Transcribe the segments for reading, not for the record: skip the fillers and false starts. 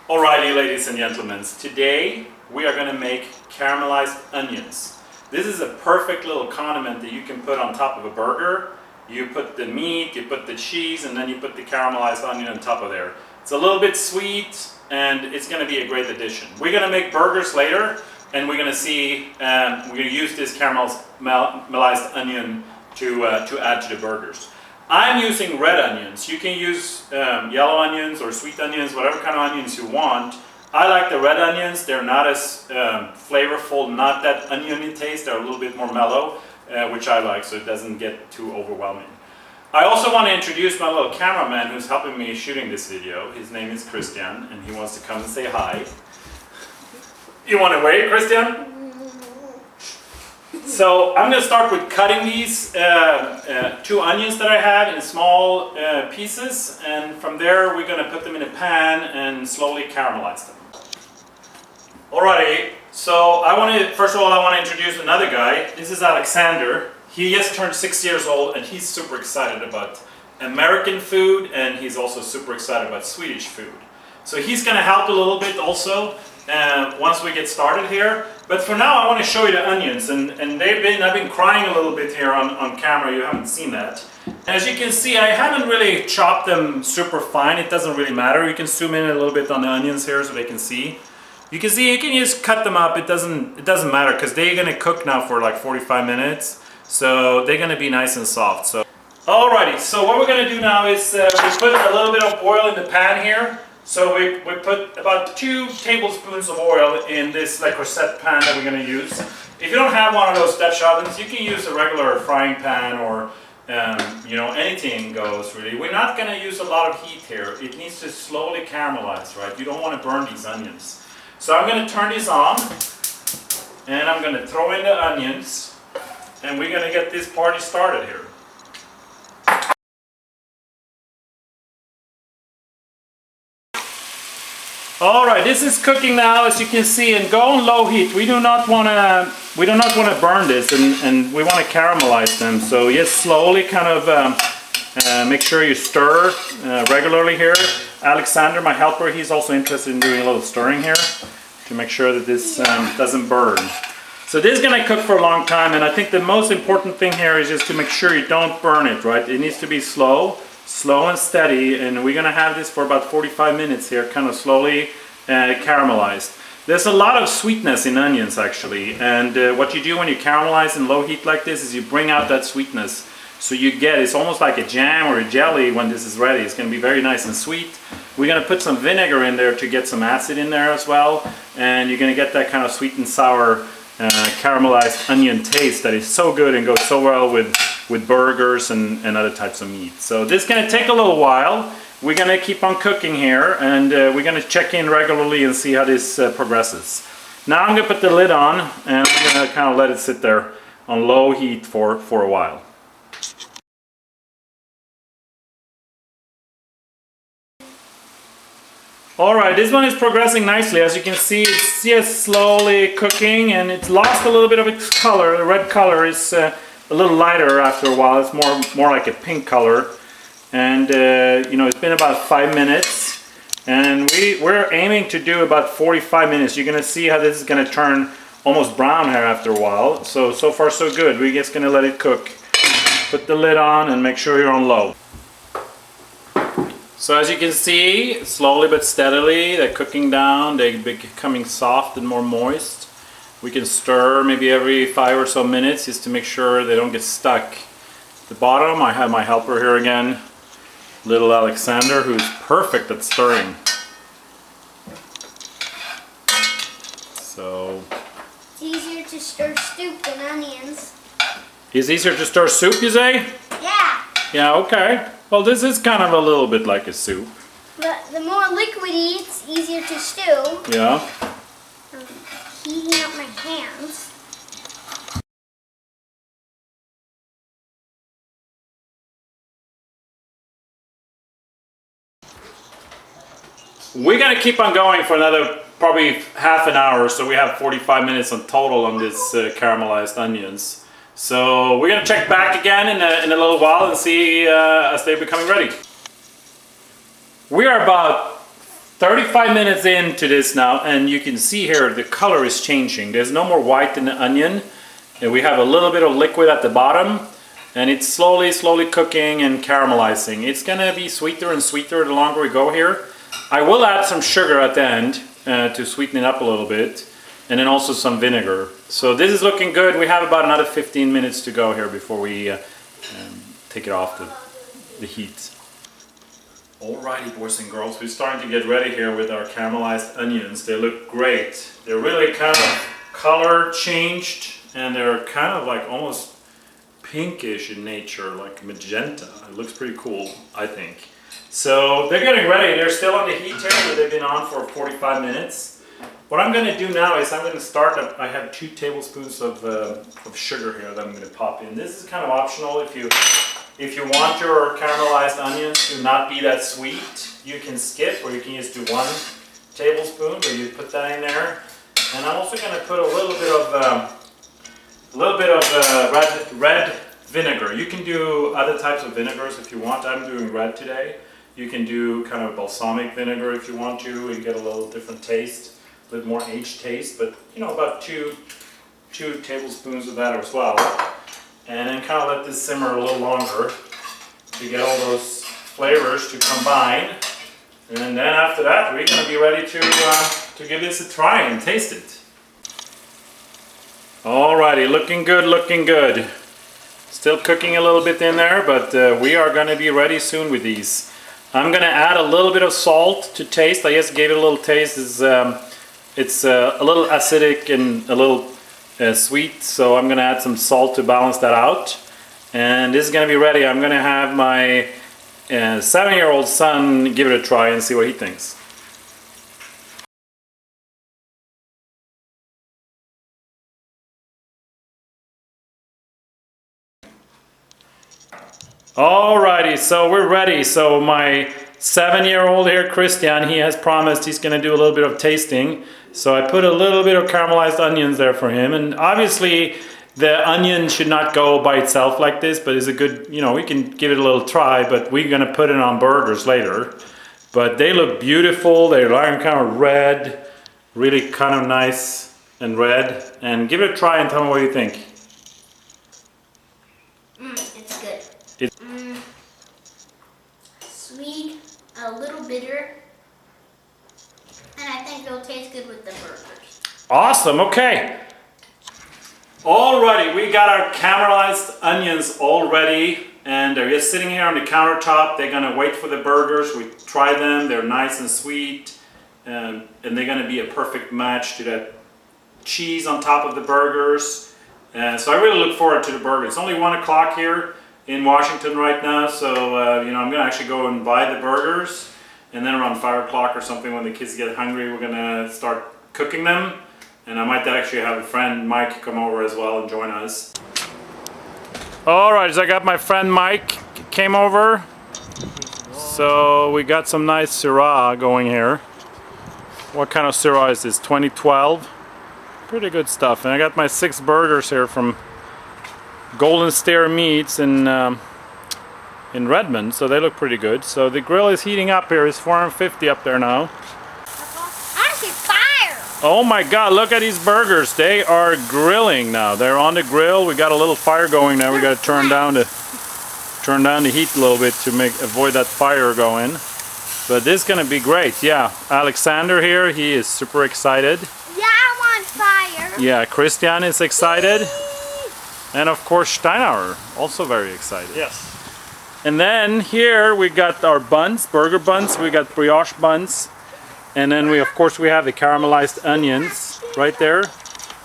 Alrighty, ladies and gentlemen, today we are going to make caramelized onions. This is a perfect little condiment that you can put on top of a burger. You put the meat, you put the cheese, and then you put the caramelized onion on top of there. It's a little bit sweet and it's going to be a great addition. We're going to make burgers later and we're going to see, we're going to use this caramelized onion to add to the burgers. I'm using red onions. You can use yellow onions or sweet onions, whatever kind of onions you want. I like the red onions. They're not as flavorful, not that oniony taste. They're a little bit more mellow, which I like, so it doesn't get too overwhelming. I also want to introduce my little cameraman who's helping me shooting this video. His name is Christian, and he wants to come and say hi. You want to wait, Christian? So I'm going to start with cutting these two onions that I had in small pieces, and from there we're going to put them in a pan and slowly caramelize them. Alrighty, so first of all I want to introduce another guy. This is Alexander. He just turned 6 years old and he's super excited about American food, and he's also super excited about Swedish food. So he's going to help a little bit also once we get started here. But for now I want to show you the onions, and I've been crying a little bit here on camera. You haven't seen that. As you can see, I haven't really chopped them super fine. It doesn't really matter. You can zoom in a little bit on the onions here so they can see. You can see you can just cut them up. It doesn't matter because they're going to cook now for like 45 minutes. So they're going to be nice and soft. So alrighty, so what we're going to do now is we put a little bit of oil in the pan here. So we put about 2 tablespoons of oil in this like rosette pan that we're going to use. If you don't have one of those Dutch ovens, you can use a regular frying pan or anything goes really. We're not going to use a lot of heat here. It needs to slowly caramelize, right? You don't want to burn these onions. So I'm going to turn this on and I'm going to throw in the onions and we're going to get this party started here. Alright, this is cooking now, as you can see, and go on low heat. We do not want to burn this, and we want to caramelize them. So just slowly kind of make sure you stir regularly here. Alexander, my helper, he's also interested in doing a little stirring here to make sure that this doesn't burn. So this is going to cook for a long time, and I think the most important thing here is just to make sure you don't burn it, right? It needs to be slow and steady, and we're going to have this for about 45 minutes here, kind of slowly caramelized. There's a lot of sweetness in onions actually, and what you do when you caramelize in low heat like this is you bring out that sweetness. So it's almost like a jam or a jelly when this is ready. It's going to be very nice and sweet. We're going to put some vinegar in there to get some acid in there as well, and you're going to get that kind of sweet and sour caramelized onion taste that is so good and goes so well with burgers and other types of meat. So this is going to take a little while. We're going to keep on cooking here, and we're going to check in regularly and see how this progresses. Now I'm going to put the lid on and I'm going to kind of let it sit there on low heat for a while. Alright, this one is progressing nicely. As you can see, it's just slowly cooking, and it's lost a little bit of its color. The red color is a little lighter after a while. It's more like a pink color. And it's been about 5 minutes, and we're aiming to do about 45 minutes. You're going to see how this is going to turn almost brown here after a while. So far so good. We're just going to let it cook. Put the lid on and make sure you're on low. So as you can see, slowly but steadily they're cooking down, they're becoming soft and more moist. We can stir maybe every 5 or so minutes just to make sure they don't get stuck. At the bottom I have my helper here again, little Alexander, who's perfect at stirring. So it's easier to stir soup than onions. It's easier to stir soup, you say? Yeah. Yeah, okay. Well, this is kind of a little bit like a soup. But the more liquidy, it's easier to stew. Yeah. I'm heating up my hands. We're going to keep on going for another probably half an hour, so we have 45 minutes in total on this caramelized onions. So we're going to check back again in a little while and see as they're becoming ready. We are about 35 minutes into this now, and you can see here the color is changing. There's no more white in the onion, and we have a little bit of liquid at the bottom, and it's slowly cooking and caramelizing. It's gonna be sweeter and sweeter the longer we go here. I will add some sugar at the end to sweeten it up a little bit, and then also some vinegar. So this is looking good. We have about another 15 minutes to go here before we take it off the heat. Alrighty, boys and girls, we're starting to get ready here with our caramelized onions. They look great. They're really kind of color changed, and they're kind of like almost pinkish in nature, like magenta. It looks pretty cool, I think. So they're getting ready. They're still on the heat here, but they've been on for 45 minutes. What I'm going to do now is I'm going to start. I have 2 tablespoons of sugar here that I'm going to pop in. This is kind of optional. If you want your caramelized onions to not be that sweet, you can skip, or you can just do 1 tablespoon, but you put that in there. And I'm also going to put a little bit of red vinegar. You can do other types of vinegars if you want. I'm doing red today. You can do kind of balsamic vinegar if you want to, and get a little different taste, a bit more aged taste. But you know, about two tablespoons of that as well. And then kind of let this simmer a little longer to get all those flavors to combine. And then after that, we're going to be ready to give this a try and taste it. Alrighty, looking good, looking good. Still cooking a little bit in there, but we are going to be ready soon with these. I'm going to add a little bit of salt to taste. I just gave it a little taste. It's a little acidic and a little sweet, so I'm going to add some salt to balance that out. And this is going to be ready. I'm going to have my 7-year-old son give it a try and see what he thinks. Alrighty, so we're ready. So my 7-year-old here, Christian, he has promised he's going to do a little bit of tasting. So I put a little bit of caramelized onions there for him. And obviously the onion should not go by itself like this, but it's a good, you know, we can give it a little try, but we're going to put it on burgers later. But they look beautiful. They're kind of red, really kind of nice and red. And give it a try and tell me what you think. It's good. Sweet, a little bitter, and I think it'll taste good with the burgers. Awesome, okay. Alrighty, we got our caramelized onions all ready, and they're just sitting here on the countertop. They're gonna wait for the burgers. We try them, they're nice and sweet, and they're gonna be a perfect match to that cheese on top of the burgers. So I really look forward to the burgers. It's only 1 o'clock here in Washington right now, so you know, I'm gonna actually go and buy the burgers, and then around 5 o'clock or something, when the kids get hungry, we're gonna start cooking them. And I might actually have a friend, Mike, come over as well and join us. Alright, so I got my friend Mike came over. So we got some nice Syrah going here. What kind of Syrah is this? 2012? Pretty good stuff. And I got my 6 burgers here from Golden Stair Meats in Redmond, so they look pretty good. So the grill is heating up here. It's 450 up there now. I see fire! Oh my God, look at these burgers. They are grilling now. They're on the grill. We got a little fire going now. We got to turn down the heat a little bit to avoid that fire going. But this is going to be great. Yeah, Alexander here, he is super excited. Yeah, I want fire. Yeah, Christian is excited. And of course Steinauer, also very excited. Yes. And then here we got our buns, burger buns. We got brioche buns. And then we, of course, we have the caramelized onions right there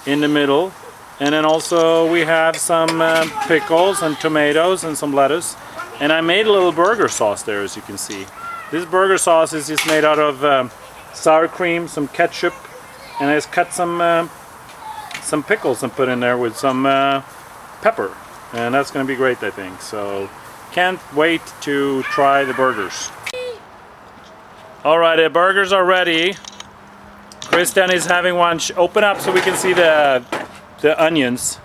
in the middle. And then also we have some pickles and tomatoes and some lettuce. And I made a little burger sauce there, as you can see. This burger sauce is just made out of sour cream, some ketchup, and I just cut some pickles and put in there with some pepper. And that's going to be great, I think. So can't wait to try the burgers. Alright, the burgers are ready. Christian is having one. Open up so we can see the onions.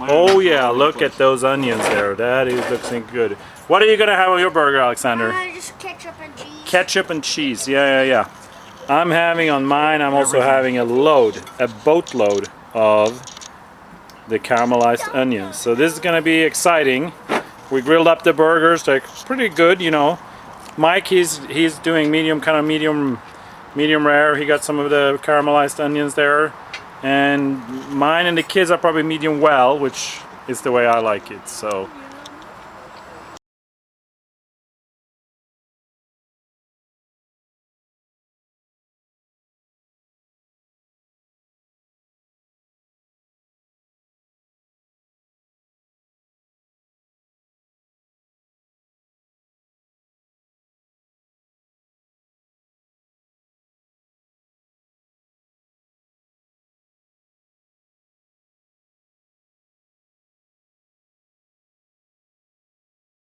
Oh yeah, look at those onions there. That is looking good. What are you going to have on your burger, Alexander? Just ketchup and cheese. Ketchup and cheese. Yeah. I'm having on mine, I'm also having a boatload of the caramelized onions. So this is gonna be exciting. We grilled up the burgers, they're pretty good, you know. Mike, he's doing medium rare. He got some of the caramelized onions there. And mine and the kids are probably medium well, which is the way I like it. So